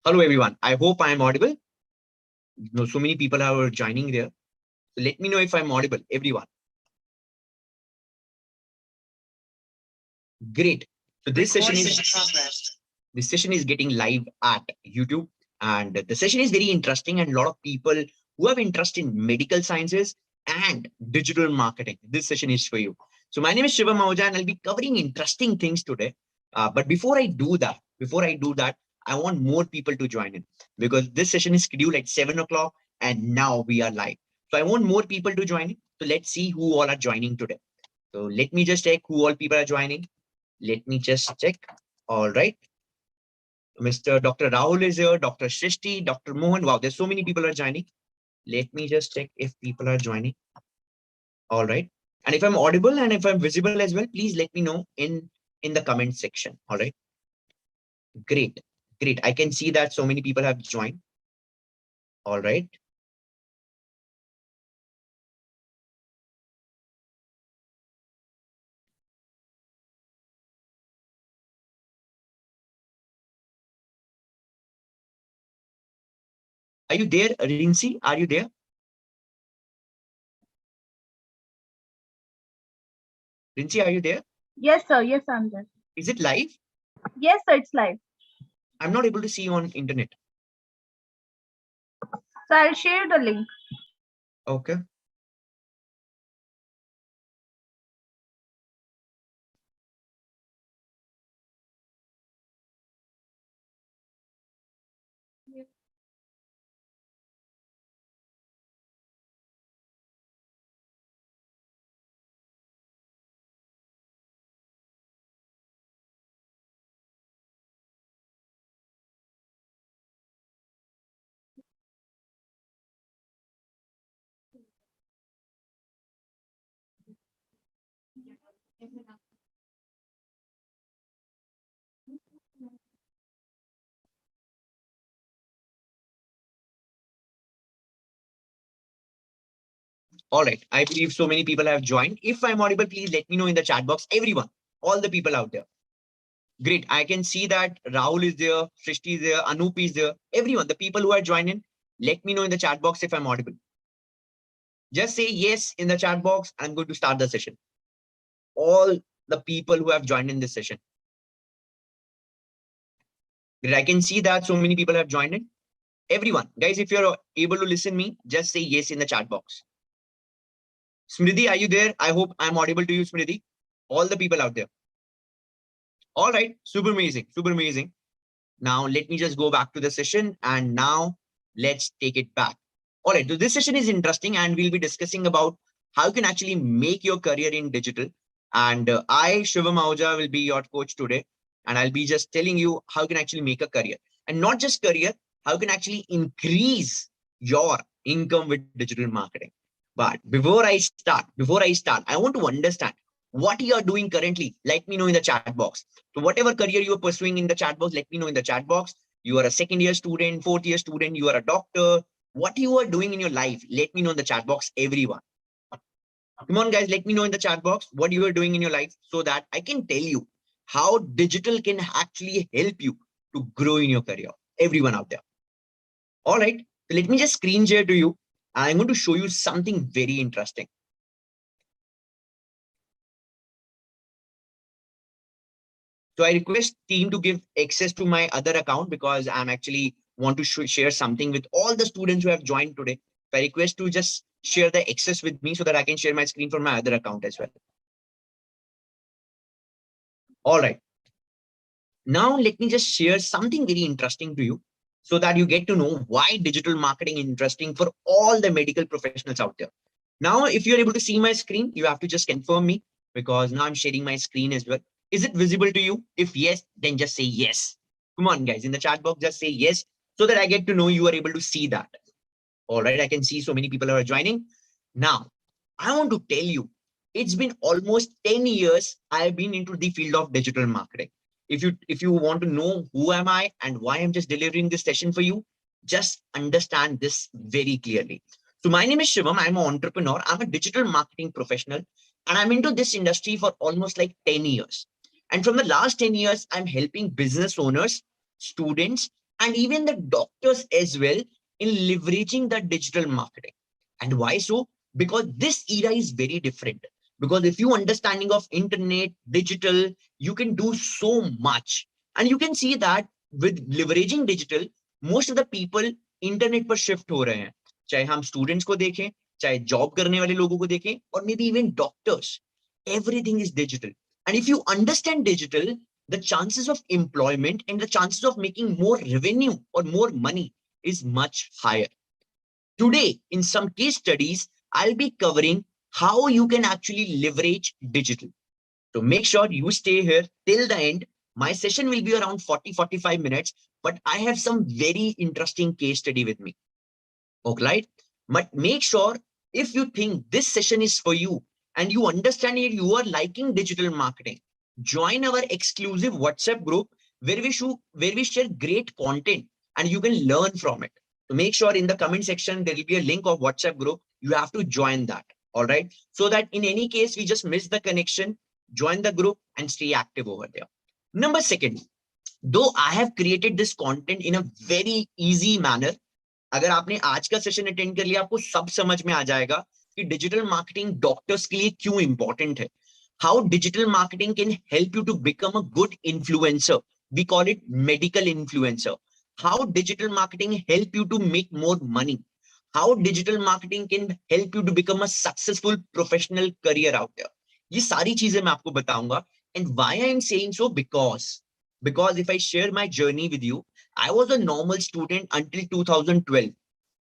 Hello, everyone. I hope I'm audible. So many people are joining there. So let me know if I'm audible, everyone. Great. So this session is getting live at YouTube, and the session is very interesting, and a lot of people who have interest in medical sciences and digital marketing. This session is for you. So my name is Shivam Ahuja, and I'll be covering interesting things today. But before I do that, I want more people to join in because this session is scheduled at 7 o'clock, and now we are live. So I want more people to join in. So let's see who all are joining today. So let me just check who all people are joining. Let me just check. All right. Mr. Dr. Rahul is here, Dr. Shrishti, Dr. Mohan. Wow, there's so many people are joining. Let me just check if people are joining. All right. And if I'm audible and if I'm visible as well, please let me know in the comment section. All right. Great. Great. I can see that so many people have joined. All right. Are you there, Rinsi? Are you there? Rinsi, are you there? Yes, sir. Yes, I'm there. Is it live? Yes, sir. It's live. I'm not able to see you on internet. So I'll share the link. Okay. All right. I believe so many people have joined. If I'm audible, please let me know in the chat box. Everyone, all the people out there. Great. I can see that Rahul is there, Srishti is there, Anup is there. Everyone, the people who are joining, let me know in the chat box if I'm audible. Just say yes in the chat box. I'm going to start the session. All the people who have joined in this session. Great. I can see that so many people have joined in. Everyone, guys, if you're able to listen me, just say yes in the chat box. Smriti, are you there? I hope I'm audible to you, Smriti. All the people out there. All right. Super amazing. Super amazing. Now, let me just go back to the session and now let's take it back. All right. So this session is interesting and we'll be discussing about how you can actually make your career in digital. And I, Shivam Ahuja, will be your coach today. And I'll be just telling you how you can actually make a career and not just career, how you can actually increase your income with digital marketing. But before I start, I want to understand what you are doing currently. Let me know in the chat box. So whatever career you are pursuing in the chat box, let me know in the chat box. You are a second year student, fourth year student, you are a doctor. What you are doing in your life, let me know in the chat box, everyone. Come on, guys, let me know in the chat box what you are doing in your life so that I can tell you how digital can actually help you to grow in your career. Everyone out there. All right, so let me just screen share to you. I'm going to show you something very interesting. So I request team to give access to my other account because I'm actually want to share something with all the students who have joined today. So I request to just share the access with me so that I can share my screen from my other account as well. All right. Now let me just share something very interesting to you so that you get to know why digital marketing is interesting for all the medical professionals out there. Now, if you're able to see my screen, you have to just confirm me because now I'm sharing my screen as well. Is it visible to you? If yes, then just say yes. Come on, guys, in the chat box, just say yes so that I get to know you are able to see that. All right, I can see so many people are joining. Now, I want to tell you, it's been almost 10 years I've been into the field of digital marketing. If you want to know who am I and why I'm just delivering this session for you, just understand this very clearly. So my name is Shivam. I'm an entrepreneur. I'm a digital marketing professional, and I'm into this industry for almost like 10 years. And from the last 10 years, I'm helping business owners, students, and even the doctors as well in leveraging the digital marketing. And why so? Because this era is very different. Because if you understanding of internet, digital, you can do so much. And you can see that with leveraging digital, most of the people internet पर shift हो रहे हैं. चाहे हम students को देखें, चाहे job करने वाले लोगों को देखें, or maybe even doctors. Everything is digital. And if you understand digital, the chances of employment and the chances of making more revenue or more money is much higher. Today, in some case studies, I'll be covering how you can actually leverage digital. So make sure you stay here till the end. My session will be around 40-45 minutes, but I have some very interesting case study with me. Okay, right? But make sure if you think this session is for you and you understand it, you are liking digital marketing, join our exclusive WhatsApp group where we share great content and you can learn from it. So make sure in the comment section, there will be a link of WhatsApp group. You have to join that. All right. So that in any case, we just miss the connection, join the group and stay active over there. Number second, though I have created this content in a very easy manner, अगर आपने आज का session attend कर लिया, आपको सब समझ में आ जाएगा कि डिजिटल मार्केटिंग डॉक्टर्स के लिए क्यों इंपॉर्टेंट है. How digital marketing can help you to become a good influencer. We call it medical influencer. How digital marketing help you to make more money. How digital marketing can help you to become a successful professional career out there. ये सारी चीजें मैं आपको बताऊंगा. And why I am saying so? because if I share my journey with you, I was a normal student until 2012.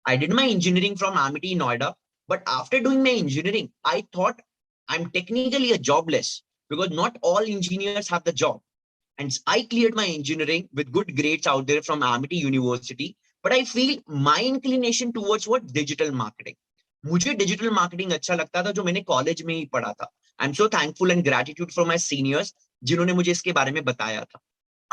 I did my engineering from Amity, Noida. But after doing my engineering, I thought I'm technically a jobless because not all engineers have the job. And I cleared my engineering with good grades out there from Amity University. But I feel my inclination towards what? Digital marketing. मुझे digital marketing अच्छा लगता था जो मैंने college में ही पढ़ा था. I'm so thankful and gratitude for my seniors जिन्होंने मुझे इसके बारे में बताया था.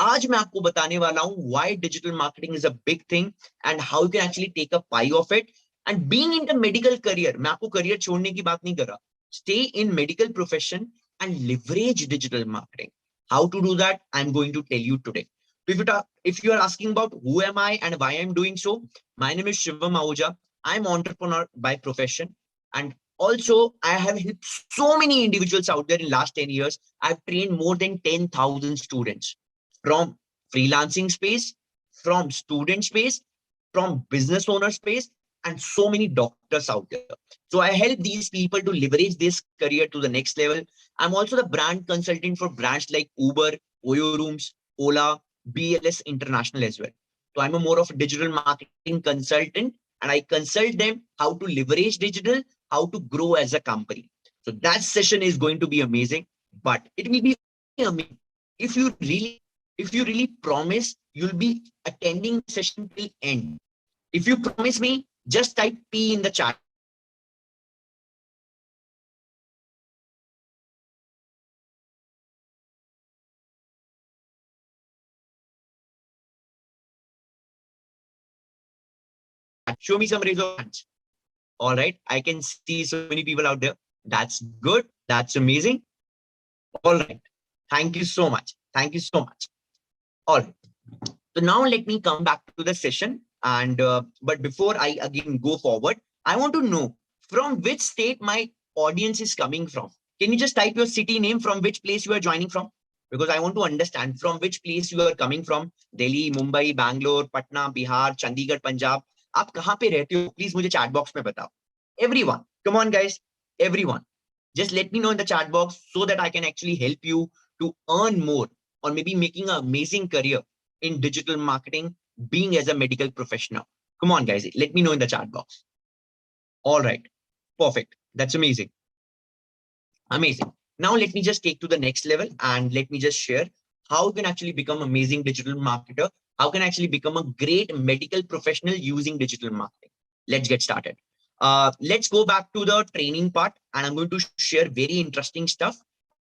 आज मैं आपको बताने वाला हूं why digital marketing is a big thing and how you can actually take a pie of it. And being in the medical career, मैं आपको career छोड़ने की बात नहीं कर रहा. Stay in medical profession and leverage digital marketing. How to do that? I'm going to tell you today. If you are asking about who am I and why I'm doing so, my name is Shivam Ahuja. I'm entrepreneur by profession. And also I have helped so many individuals out there in last 10 years. I've trained more than 10,000 students. From freelancing space, from student space, from business owner space, and so many doctors out there. So I help these people to leverage this career to the next level. I'm also the brand consultant for brands like Uber, Oyo Rooms, Ola, BLS International as well. So I'm a more of a digital marketing consultant and I consult them how to leverage digital, how to grow as a company. So that session is going to be amazing, but it will be amazing if you really promise you'll be attending the session till end. If you promise me, just type P in the chat. Show me some raise of hands. All right, I can see so many people out there. That's good. That's amazing. All right. Thank you so much. Thank you so much. All right. So now let me come back to the session. And but before I again go forward, I want to know from which state my audience is coming from. Can you just type your city name from which place you are joining from? Because I want to understand from which place you are coming from. Delhi, Mumbai, Bangalore, Patna, Bihar, Chandigarh, Punjab. आप कहाँ पे रहते हो? Please मुझे chat box में बताओ. Everyone, come on guys, everyone. Just let me know in the chat box so that I can actually help you to earn more or maybe making an amazing career in digital marketing, being as a medical professional. Come on guys, let me know in the chat box. All right, perfect. That's amazing. Amazing. Now let me just take to the next level and let me just share how you can actually become amazing digital marketer. How can I actually become a great medical professional using digital marketing? Let's get started. Let's go back to the training part and I'm going to share very interesting stuff.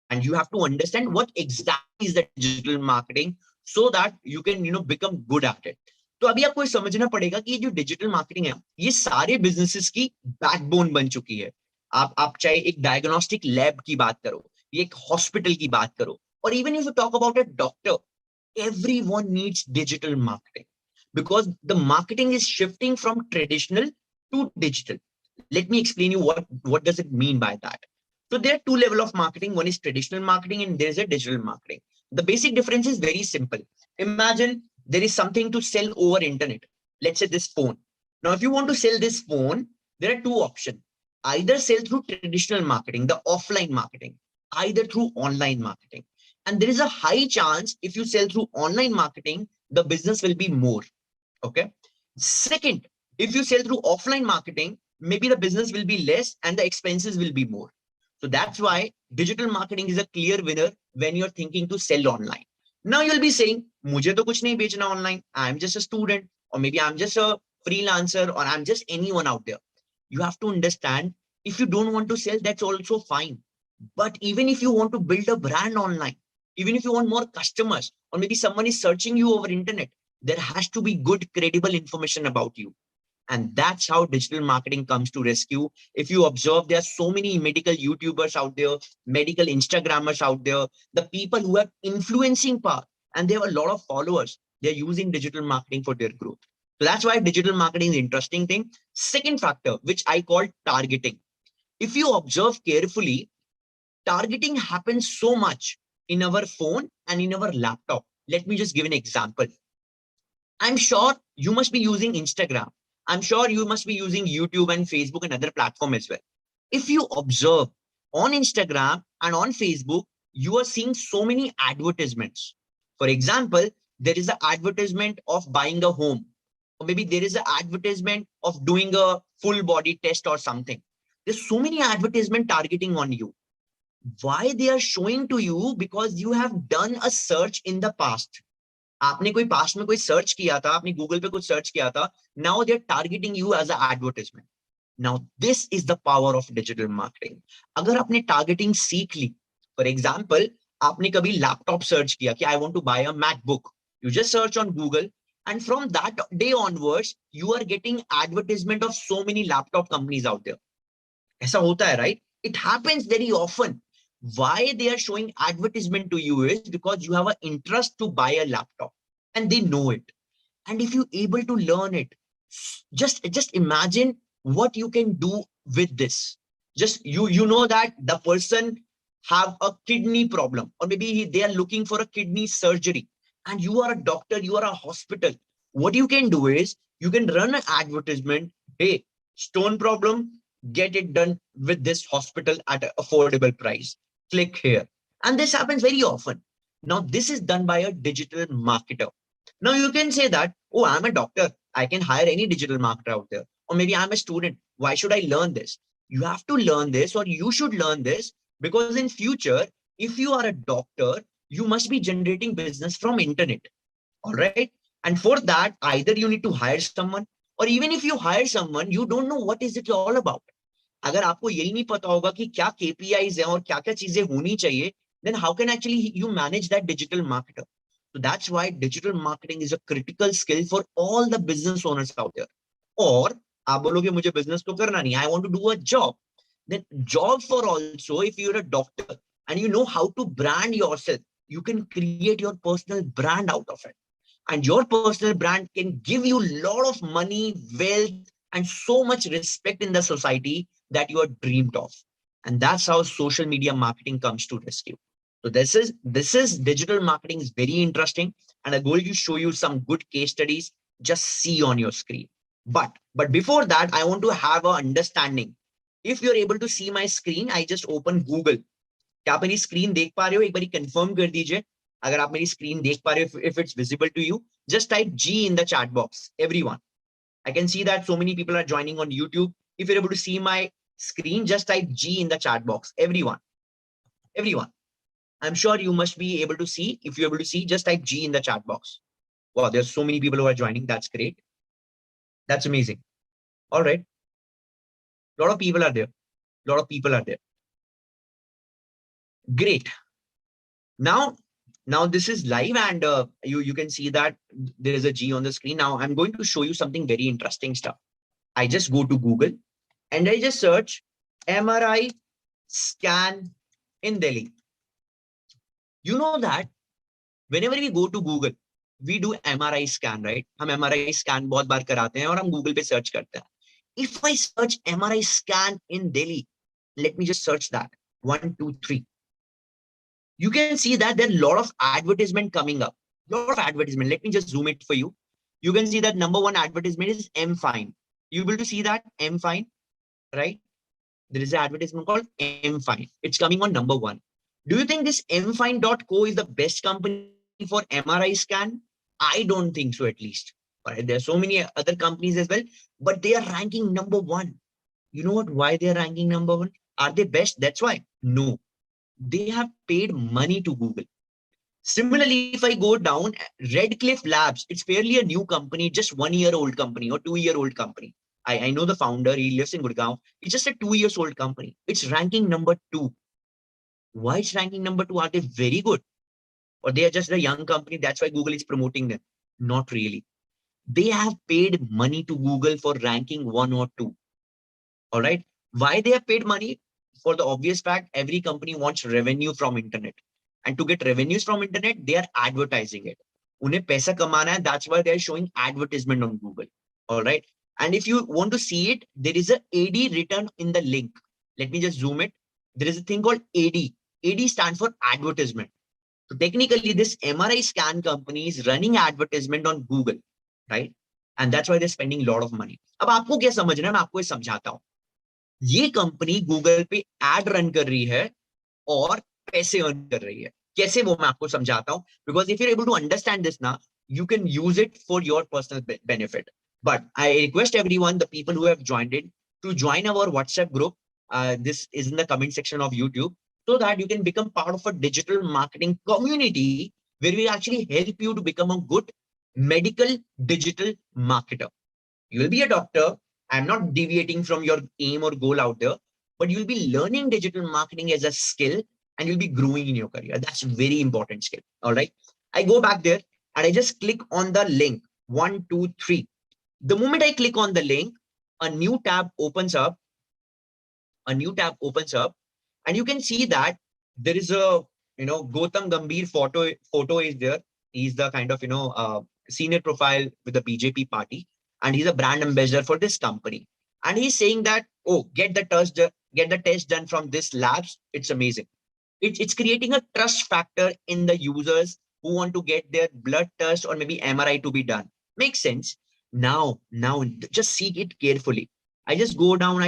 And you have to understand what exactly is the digital marketing so that you can, become good at it. तो अभी आपको समझना पड़ेगा कि ये जो digital marketing है, ये सारे बिजनेसेस की बैकबोन बन चुकी है. आप चाहे एक डायग्नोस्टिक लैब की बात करो, ये एक हॉस्पिटल की बात करो, और even if you talk about a doctor, everyone needs digital marketing. because the marketing is shifting from traditional to digital. Let me explain you what does it mean by that. So there are two levels of marketing. One is traditional marketing and there is a digital marketing. The basic difference is very simple. Imagine there is something to sell over internet. Let's say this phone. Now, if you want to sell this phone, there are two options. Either sell through traditional marketing, the offline marketing, either through online marketing. And there is a high chance if you sell through online marketing, the business will be more. Okay. Second, if you sell through offline marketing, maybe the business will be less and the expenses will be more. So that's why digital marketing is a clear winner when you're thinking to sell online. Now you'll be saying, "Mujhe to kuch nahi bechna online. I'm just a student, or maybe I'm just a freelancer, or I'm just anyone out there." You have to understand, if you don't want to sell, that's also fine. But even if you want to build a brand online, even if you want more customers, or maybe someone is searching you over internet, there has to be good, credible information about you. And that's how digital marketing comes to rescue. If you observe, there are so many medical YouTubers out there, medical Instagrammers out there, the people who have influencing power, and they have a lot of followers. They're using digital marketing for their growth. So that's why digital marketing is an interesting thing. Second factor, which I call targeting. If you observe carefully, targeting happens so much in our phone and in our laptop. Let me just give an example. I'm sure you must be using Instagram. I'm sure you must be using YouTube and Facebook and other platforms as well. If you observe on Instagram and on Facebook, you are seeing so many advertisements. For example, there is an advertisement of buying a home, or maybe there is an advertisement of doing a full body test or something. There's so many advertisement targeting on you. Why they are showing to you? Because you have done a search in the past. आपने कोई past में कोई search किया था, आपने Google पे कुछ search किया था. Now they're targeting you as an advertisement. Now this is the power of digital marketing. अगर आपने targeting सीख ली, for example, आपने कभी laptop search किया कि I want to buy a MacBook. You just search on Google, and from that day onwards, you are getting advertisement of so many laptop companies out there. ऐसा होता है, right? It happens very often. Why they are showing advertisement to you is because you have an interest to buy a laptop and they know it. And if you're able to learn it, just imagine what you can do with this. Just you know that the person have a kidney problem, or maybe they are looking for a kidney surgery, and you are a doctor, you are a hospital. What you can do is you can run an advertisement. Hey, stone problem, get it done with this hospital at an affordable price. Click here. And this happens very often. Now, this is done by a digital marketer. Now, you can say that, oh, I'm a doctor. I can hire any digital marketer out there. Or maybe I'm a student. Why should I learn this? You have to learn this, or you should learn this, because in future, if you are a doctor, you must be generating business from internet. All right. And for that, either you need to hire someone, or even if you hire someone, you don't know what is it all about. अगर आपको यही नहीं पता होगा कि क्या KPIs हैं और क्या-क्या चीजें होनी चाहिए, then how can actually you manage that digital marketer? So that's why digital marketing is a critical skill for all the business owners out there. और आप बोलोगे मुझे business तो करना नहीं, I want to do a job. Then job for also, if you're a doctor and you know how to brand yourself, you can create your personal brand out of it. And your personal brand can give you a lot of money, wealth, and so much respect in the society that you are dreamed of. And that's how social media marketing comes to rescue. So this is digital marketing is very interesting, and I'm going to show you some good case studies. Just see on your screen. But before that, I want to have an understanding. If you're able to see my screen, I just open Google. क्या आप मेरी screen देख पा रहे हो? एक बारी confirm कर दीजिए अगर आप मेरी स्क्रीन देख पा रहे हो. If it's visible to you, just type G in the chat box. Everyone, I can see that so many people are joining on YouTube. If you're able to see my screen, just type G in the chat box. Everyone, I'm sure you must be able to see. If you're able to see, just type G in the chat box. Wow, there's so many people who are joining. That's great. That's amazing. All right. A lot of people are there. Great. Now this is live, and you can see that there is a G on the screen. Now I'm going to show you something very interesting stuff. I just go to Google and I just search MRI scan in Delhi. You know that whenever we go to Google, we do MRI scan, right? हम MRI scan बहुत बार कराते हैं और हम Google पे search करते हैं. If I search MRI scan in Delhi, let me just search that. 1, 2, 3. You can see that there are a lot of advertisement coming up. Lot of advertisement. Let me just zoom it for you. You can see that number one advertisement is M Fine. You able to see that M Fine, right? There is an advertisement called M Fine. It's coming on number one. Do you think this mfine.co is the best company for MRI scan? I don't think so, at least. Right? There are so many other companies as well, but they are ranking number one. You know what? Why they are ranking number one? Are they best? That's why. No, they have paid money to Google. Similarly, if I go down, Redcliffe Labs, it's fairly a new company, just 1 year old company or 2 year old company. I know the founder, he lives in Gurgaon. It's just a 2 years old company. It's ranking number 2. Why it's ranking number 2? Are they very good? Or they are just a young company, that's why Google is promoting them? Not really. They have paid money to Google for ranking 1 or 2. All right. Why they have paid money? For the obvious fact, every company wants revenue from internet. And to get revenues from internet, they are advertising it. Unhe paisa kamana hai, that's why they are showing advertisement on Google. All right. And if you want to see it, there is a AD written in the link. Let me just zoom it. There is a thing called AD. AD stands for advertisement. So technically, this MRI scan company is running advertisement on Google, right? And that's why they're spending a lot of money. अब आपको क्या समझना है, मैं आपको ये समझाता हूँ. ये कंपनी गूगल पे एड रन कर रही है और पैसे अर्न कर रही है. कैसे, वो मैं आपको समझाता हूं. Because if you are able to understand this ना, you can use it for your personal benefit. But I request everyone, the people who have joined it, to join our WhatsApp group. This is in the comment section of YouTube, so that you can become part of a digital marketing community where we actually help you to become a good medical digital marketer. You will be a doctor. I'm not deviating from your aim or goal out there, but you'll be learning digital marketing as a skill and you'll be growing in your career. That's a very important skill. All right. I go back there and I just click on the link 1, 2, 3. The moment I click on the link, a new tab opens up. And you can see that there is a, Gautam Gambhir photo is there. He's the kind of, senior profile with the BJP party. And he's a brand ambassador for this company. And he's saying that, oh, get the test done from this labs. It's amazing. It's creating a trust factor in the users who want to get their blood test or maybe MRI to be done. Makes sense. Now, just see it carefully. I just go down.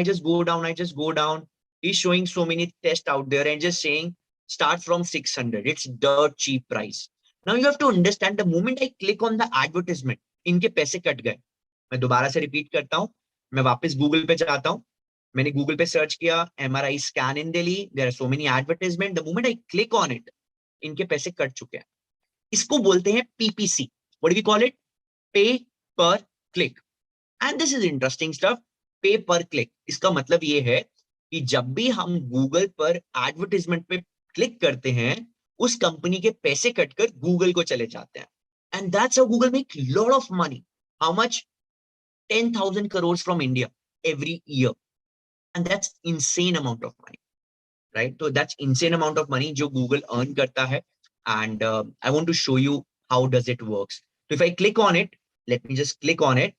He's showing so many tests out there and just saying, start from 600. It's dirt cheap price. Now you have to understand, the moment I click on the advertisement, इनके पैसे cut गए. मैं दोबारा से repeat करता हूं. मैं वापस गूगल पे जाता हूं. मैंने गूगल पे सर्च किया MRI scan in Delhi. There are so many advertisement. The moment I click on it, इनके पैसे कट चुके हैं. इसको बोलते हैं PPC. What do we call it? Pay per click. And this is interesting stuff. Pay per click. इसका मतलब ये है कि जब भी हम गूगल पर एडवर्टाइजमेंट पे क्लिक करते हैं, उस कंपनी के पैसे कटकर गूगल को चले जाते हैं. And that's how Google make lot of money. How much? 10,000 crores from India every year. And that's insane amount of money, right? So that's insane amount of money जो Google earn करता है. And I want to show you how does it works. So if I click on it, let me just click on it.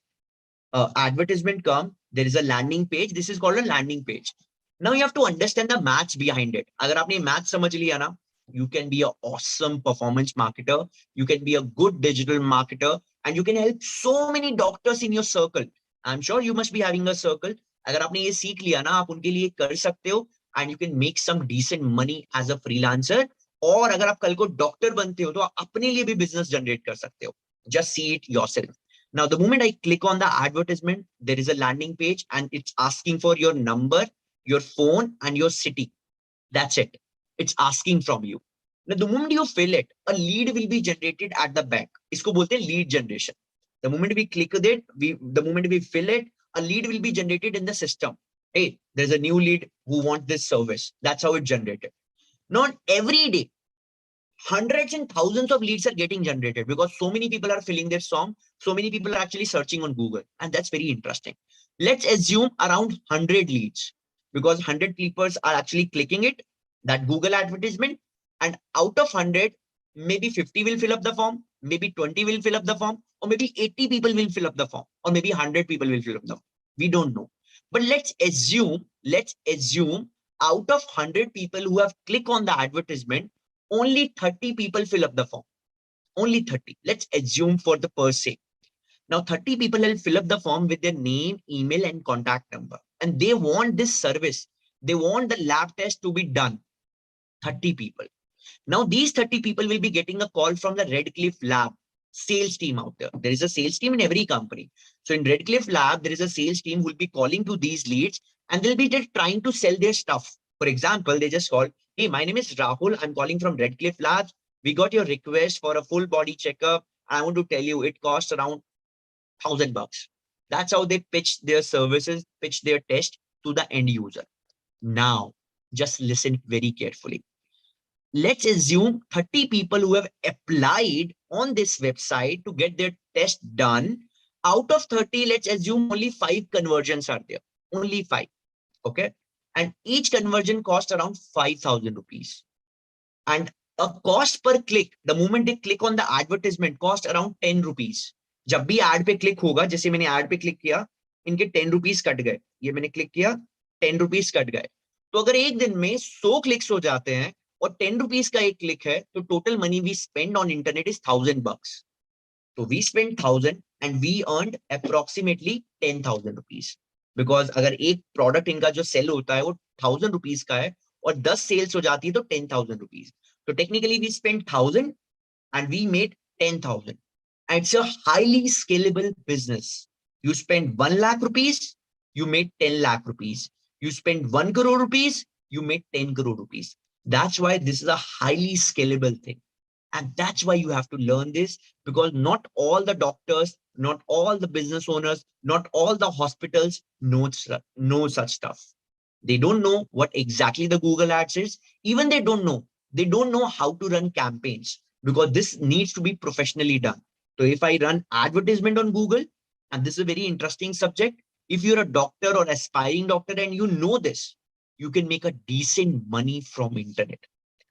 Advertisement come, there is a landing page. This is called a landing page. Now you have to understand the maths behind it. अगर आपने maths समझ लिया ना, you can be an awesome performance marketer. You can be a good digital marketer, and you can help so many doctors in your circle. I'm sure you must be having a circle. अगर आपने ये सीख लिया ना, आप उनके लिए कर सकते हो, and you can make some decent money as a freelancer. और अगर आप कल को डॉक्टर बनते हो तो आप अपने लिए भी बिजनेस जनरेट कर सकते हो. Just see it yourself. Now, the moment I click on the advertisement, there is a landing page and it's asking for your number, your phone, and your city. That's it. It's asking from you. Now, the moment you fill it, a lead will be generated at the back. इसको बोलते हैं lead generation. The moment we click with it, the moment we fill it, a lead will be generated in the system. Hey, there's a new lead who wants this service. That's how it's generated. Not every day, hundreds and thousands of leads are getting generated because so many people are filling their form. So many people are actually searching on Google. And that's very interesting. Let's assume around 100 leads because 100 people are actually clicking it, that Google advertisement. And out of 100, maybe 50 will fill up the form, maybe 20 will fill up the form, or maybe 80 people will fill up the form, or maybe 100 people will fill up the form. We don't know. But let's assume out of 100 people who have clicked on the advertisement, only 30 people fill up the form. Only 30. Let's assume for the per se. Now 30 people will fill up the form with their name, email, and contact number. And they want this service. They want the lab test to be done. 30 people. Now these 30 people will be getting a call from the Redcliffe Lab sales team out there. There is a sales team in every company. So in Redcliffe Lab, there is a sales team who will be calling to these leads and they'll be just trying to sell their stuff. For example, they just call, hey, my name is Rahul. I'm calling from Redcliffe Labs. We got your request for a full body checkup. I want to tell you it costs around $1,000. That's how they pitch their services, pitch their test to the end user. Now, just listen very carefully. Let's assume 30 people who have applied on this website to get their test done. Out of 30, let's assume only 5 conversions are there. Only 5. Okay. And each conversion costs around 5,000 rupees. And a cost per click, the moment they click on the advertisement, cost around 10 rupees. जब भी ad पे click होगा, जैसे मैंने ad पे click किया, इनके 10 rupees cut गए. ये मैंने click किया, 10 rupees कट गए. तो अगर एक दिन में 100 clicks हो जाते हैं और 10 rupees का एक click है, तो total money we spend on internet is $1,000. So we spent 1,000 and we earned approximately 10,000 rupees. Because अगर एक product इनका जो sell होता है वो 1,000 rupees का है और 10 sales हो जाती है तो 10,000 rupees. So technically we spent 1,000 and we made 10,000. And it's a highly scalable business. You spend 1 lakh rupees, you made 10 lakh rupees. You spend 1 crore rupees, you made 10 crore rupees. That's why this is a highly scalable thing. And that's why you have to learn this, because not all the doctors, not all the business owners, not all the hospitals know such stuff. They don't know what exactly the Google Ads is. Even they don't know how to run campaigns, because this needs to be professionally done. So if I run advertisement on Google, and this is a very interesting subject, if you're a doctor or aspiring doctor and you know this, you can make a decent money from internet.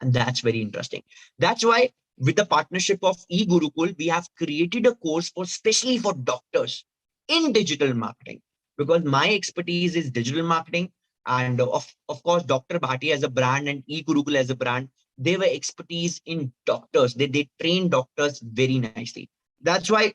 And that's very interesting. That's why with the partnership of eGurukul, we have created a course especially for doctors in digital marketing, because my expertise is digital marketing. And of course, Dr. Bhatia as a brand and eGurukul as a brand, they were expertise in doctors. They train doctors very nicely. That's why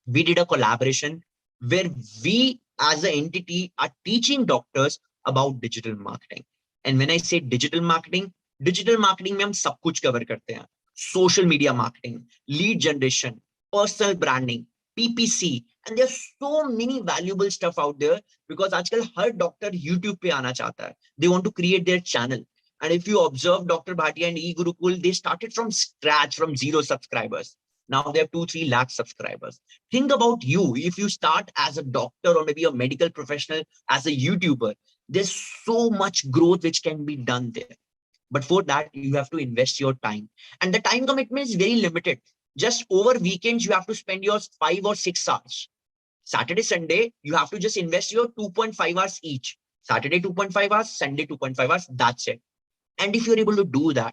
we did a collaboration where we as an entity are teaching doctors about digital marketing. And when I say digital marketing में हम सब कुछ cover करते हैं. Social media marketing, lead generation, personal branding, PPC, and there's so many valuable stuff out there, because आजकल हर doctor YouTube पे आना चाहता है. They want to create their channel. And if you observe Dr. Bhatia and eGurukul, they started from scratch, from 0 subscribers. Now they have 2-3 lakh subscribers. Think about you. If you start as a doctor or maybe a medical professional as a YouTuber, there's so much growth which can be done there. But for that, you have to invest your time. And the time commitment is very limited. Just over weekends, you have to spend your 5 or 6 hours. Saturday, Sunday, you have to just invest your 2.5 hours each. Saturday, 2.5 hours, Sunday, 2.5 hours. That's it. And if you're able to do that,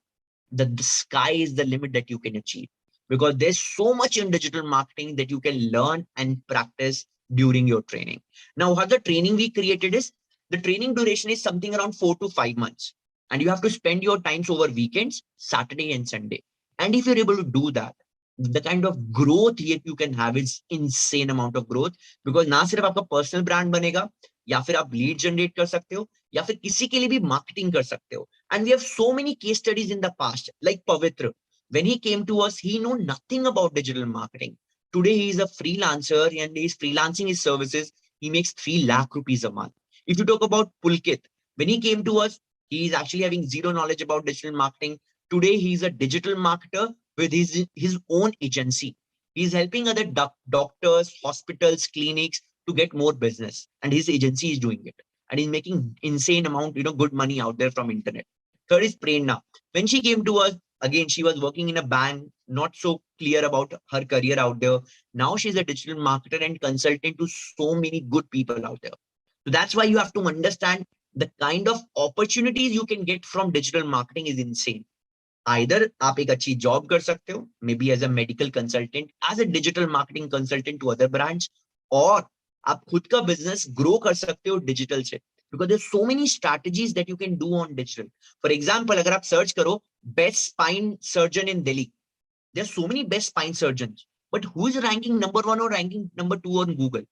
the sky is the limit that you can achieve. Because there's so much in digital marketing that you can learn and practice during your training. Now, how the training we created is, the training duration is something around 4 to 5 months. And you have to spend your times over weekends, Saturday and Sunday. And if you're able to do that, the kind of growth you can have is insane amount of growth. Because ना सिर्फ आपका personal brand बनेगा, या फिर आप lead generate कर सकते हो, या फिर किसी के लिए भी marketing कर सकते हो. And we have so many case studies in the past, like Pavitra. When he came to us, he knew nothing about digital marketing. Today, he is a freelancer and he's freelancing his services. He makes 3 lakh rupees a month. If you talk about Pulkit, when he came to us, he is actually having zero knowledge about digital marketing. Today, he is a digital marketer with his own agency. He's helping other doctors, hospitals, clinics to get more business. And his agency is doing it. And he's making insane amount, good money out there from internet. Third is Prerna. When she came to us, again, she was working in a bank, not so clear about her career out there. Now she's a digital marketer and consultant to so many good people out there. So that's why you have to understand the kind of opportunities you can get from digital marketing is insane. Either आप एक अच्छी job कर सकते हो, maybe as a medical consultant, as a digital marketing consultant to other brands, और आप खुद का business grow कर सकते हो digital से, because there's so many strategies that you can do on digital. For example, अगर आप search करो best spine surgeon in Delhi, there's so many best spine surgeons, but who is ranking number 1 or ranking number 2 on Google?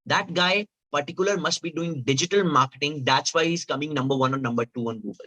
That guy particular must be doing digital marketing. That's why he's coming number 1 or number 2 on Google.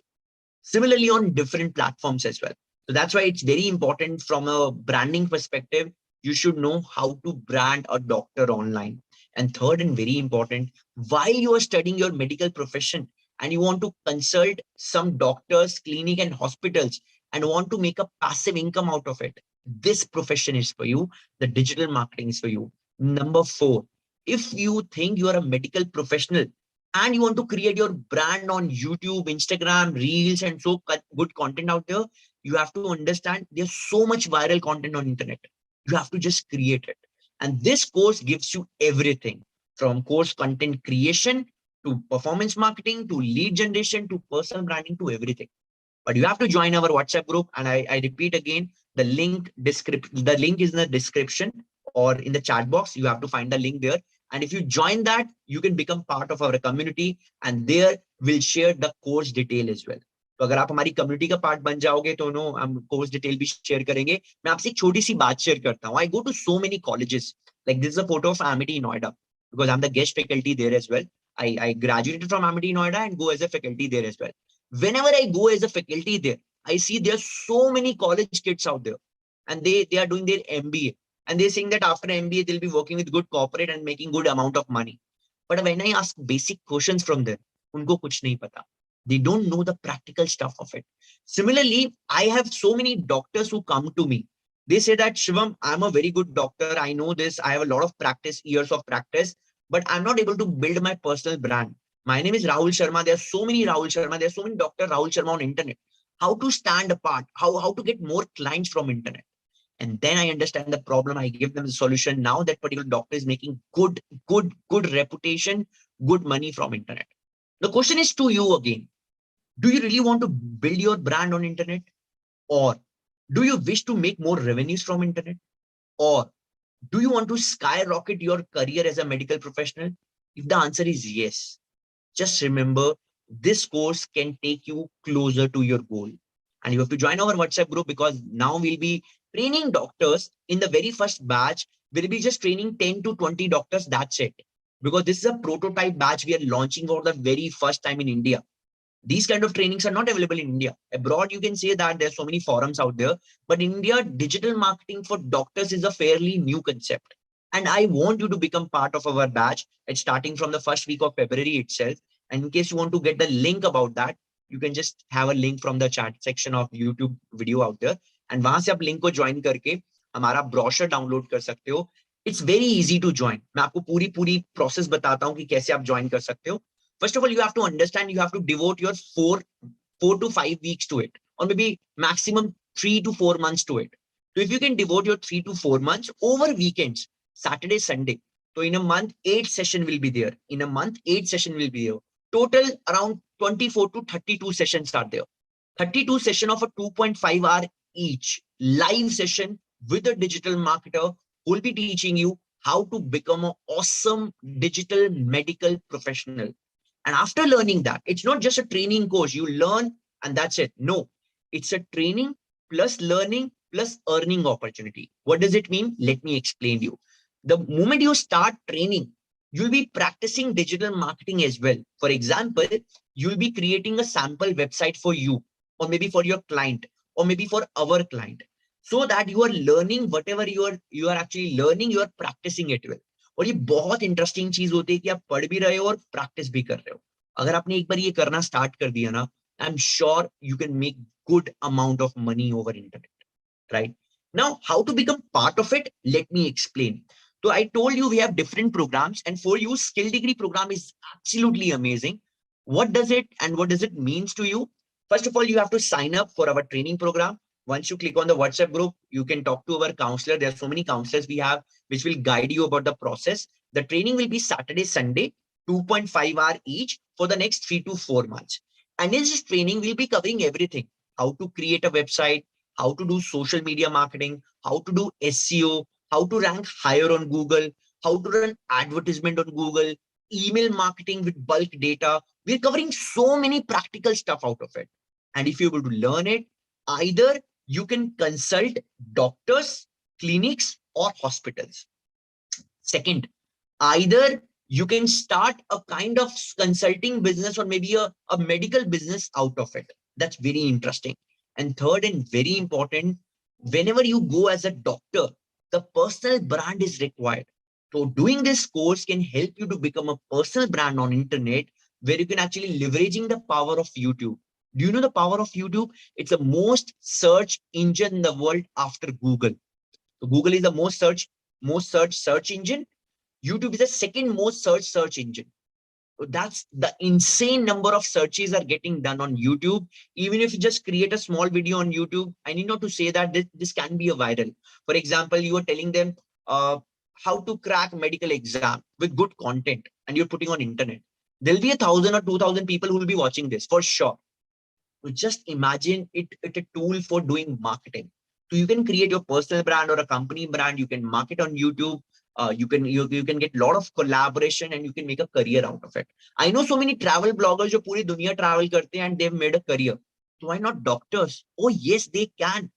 Similarly on different platforms as well. So that's why it's very important from a branding perspective. You should know how to brand a doctor online. And third, and very important, while you are studying your medical profession and you want to consult some doctors, clinic and hospitals and want to make a passive income out of it, this profession is for you. The digital marketing is for you. Number 4, if you think you are a medical professional and you want to create your brand on YouTube, Instagram, Reels, and so good content out there, you have to understand there's so much viral content on internet. You have to just create it. And this course gives you everything from course content creation to performance marketing to lead generation to personal branding to everything. But you have to join our WhatsApp group. And I repeat again, the link is in the description or in the chat box. You have to find the link there. And if you join that, you can become part of our community and there we'll share the course detail as well. तो अगर आप हमारी community का part बन जाओगे तो no हम course detail भी शेयर करेंगे. मैं आपसे एक छोटी सी बात शेयर करता हूँ. I go to so many colleges. Like this is a photo of Amity Noida because I'm the guest faculty there as well. I graduated from Amity Noida and go as a faculty there as well. Whenever I go as a faculty there, I see there's so many college kids out there and they are doing their MBA. And they're saying that after MBA, they'll be working with good corporate and making good amount of money. But when I ask basic questions from them, unko kuch nahi pata. They don't know the practical stuff of it. Similarly, I have so many doctors who come to me. They say that, Shivam, I'm a very good doctor. I know this. I have a lot of practice, years of practice, but I'm not able to build my personal brand. My name is Rahul Sharma. There are so many Rahul Sharma. There are so many Dr. Rahul Sharma on internet. How to stand apart? How to get more clients from internet? And then I understand the problem. I give them the solution. Now that particular doctor is making good reputation, good money from internet. The question is to you again. Do you really want to build your brand on internet? Or do you wish to make more revenues from internet? Or do you want to skyrocket your career as a medical professional? If the answer is yes, just remember this course can take you closer to your goal. And you have to join our WhatsApp group because now we'll be training doctors in the very first batch. We'll be just training 10 to 20 doctors. That's it. Because this is a prototype batch we are launching for the very first time in India. These kind of trainings are not available in India. Abroad, you can say that there's so many forums out there. But in India, digital marketing for doctors is a fairly new concept. And I want you to become part of our batch. It's starting from the first week of February itself. And in case you want to get the link about that, you can just have a link from the chat section of YouTube video out there. And वहां से आप link को join करके हमारा brochure download कर सकते हो. It's very easy to join. मैं आपको पूरी process बताता हूँ कि कैसे आप join कर सकते हो. First of all, you have to understand, you have to devote your 4 to 5 weeks to it, or maybe maximum 3 to 4 months to it. So if you can devote your 3 to 4 months over weekends, Saturday, Sunday, so in a month, 8 session will be there. In a month, 8 session will be there. Total around 24 to 32 sessions are there. 32 session of a 2.5 hour each live session with a digital marketer who will be teaching you how to become an awesome digital medical professional. And after learning that, it's not just a training course. You learn and that's it. No, it's a training plus learning plus earning opportunity. What does it mean? Let me explain to you. The moment you start training, you'll be practicing digital marketing as well. For example, you'll be creating a sample website for you, or maybe for your client, or maybe for our client, so that you are learning whatever you are actually learning, you are practicing it well. और ये बहुत interesting चीज होती है कि आप पढ़ भी रहे हो और प्रैक्टिस भी कर रहे हो. अगर आपने एक बार ये करना स्टार्ट कर दिया ना, I am sure you can make good amount of money over internet. Right now, how to become part of it, let me explain. So I told you we have different programs, and for you skill degree program is absolutely amazing. What does it and what does it means to you? First of all, you have to sign up for our training program. Once you click on the WhatsApp group, you can talk to our counselor. There are so many counselors we have which will guide you about the process. The training will be Saturday, Sunday, 2.5 hour each for the next 3 to 4 months. And in this training, we'll be covering everything. how to create a website, how to do social media marketing, how to do SEO, how to rank higher on Google, how to run advertisement on Google, email marketing with bulk data. We're covering so many practical stuff out of it. And if you're able to learn it, either you can consult doctors, clinics, or hospitals. Second, either you can start a kind of consulting business or maybe a medical business out of it. That's very interesting. And third, and very important, whenever you go as a doctor, the personal brand is required. So doing this course can help you to become a personal brand on internet, where you can actually leveraging the power of YouTube. Do you know the power of YouTube? It's the most search engine in the world after Google. So Google is the most search engine. YouTube is the second most search engine. So that's the insane number of searches are getting done on YouTube. Even if you just create a small video on YouTube, I need not to say that this can be a viral. For example, you are telling them how to crack medical exam with good content, and you're putting on internet. There'll be 1,000 or 2,000 people who will be watching this for sure. So just imagine it a tool for doing marketing. So you can create your personal brand or a company brand. You can market on YouTube. You can get a lot of collaboration and you can make a career out of it. I know so many travel bloggers who पूरी दुनिया travel करते हैं and they've made a career. So why not doctors? Oh yes, they can.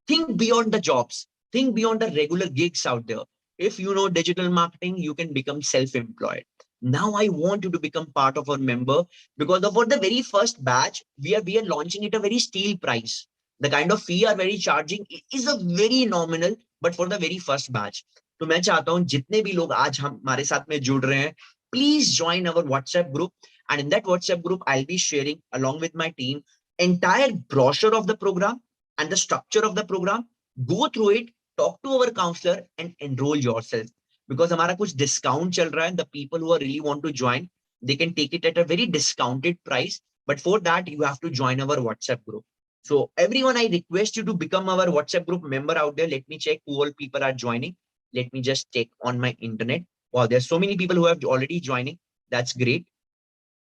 Think beyond the jobs. Think beyond the regular gigs out there. If you know digital marketing, you can become self-employed. Now I want you to become part of our member, because for the very first batch, we are launching it a very steal price. The kind of fee are very charging is a very nominal, but for the very first batch. तो मैं चाहता हूं जितने भी लोग आज हमारे साथ में जुड़ रहे हैं, please join our WhatsApp group. And in that WhatsApp group, I'll be sharing along with my team entire brochure of the program and the structure of the program. Go through it, talk to our counselor and enroll yourself. Because हमारा कुछ discount चल रहा है. The people who are really want to join, they can take it at a very discounted price. But for that, you have to join our WhatsApp group. So everyone, I request you to become our WhatsApp group member out there. Let me check who all people are joining. Let me just check on my internet. Wow, there's so many people who have already joining. That's great.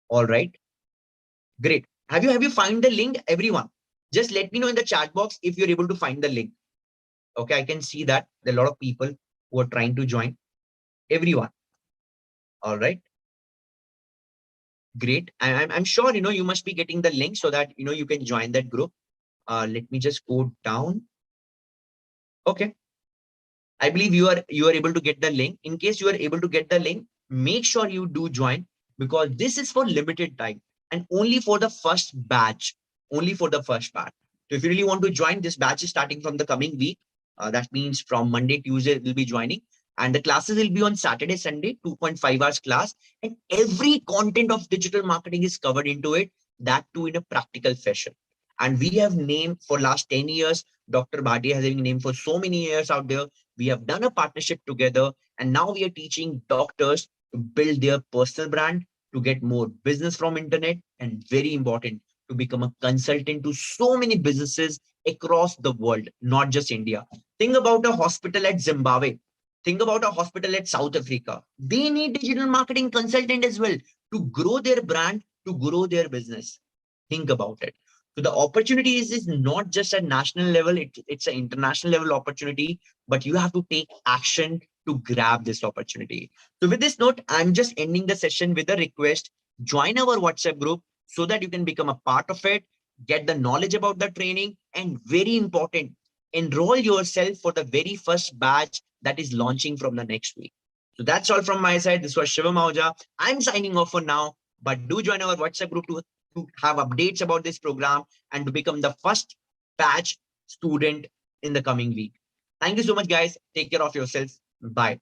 All right. Great. Have you found the link, everyone? Just let me know in the chat box if you're able to find the link. Okay, I can see that there are a lot of people who are trying to join. Everyone. All right. Great. I'm sure you must be getting the link so that you can join that group. Let me just go down. Okay. I believe you are able to get the link. In case you are able to get the link, make sure you do join, because this is for limited time and only for the first batch. Only for the first batch. So if you really want to join, this batch is starting from the coming week. That means from Monday, Tuesday, we'll be joining. And the classes will be on Saturday, Sunday, 2.5 hours class. And every content of digital marketing is covered into it, that too in a practical fashion. And we have named for last 10 years, Dr. Bhatia has been named for so many years out there. We have done a partnership together, and now we are teaching doctors to build their personal brand, to get more business from internet, and very important, to become a consultant to so many businesses across the world, not just India. Think about a hospital at Zimbabwe. Think about a hospital at South Africa. They need digital marketing consultant as well to grow their brand, to grow their business. Think about it. So the opportunity is not just at national level, it's an international level opportunity, but you have to take action to grab this opportunity. So with this note, I'm just ending the session with a request. Join our WhatsApp group so that you can become a part of it, get the knowledge about the training, and very important, enroll yourself for the very first batch that is launching from the next week. So that's all from my side. This was Shivam Ahuja. I'm signing off for now, but do join our WhatsApp group to have updates about this program and to become the first batch student in the coming week. Thank you so much, guys. Take care of yourselves. Bye.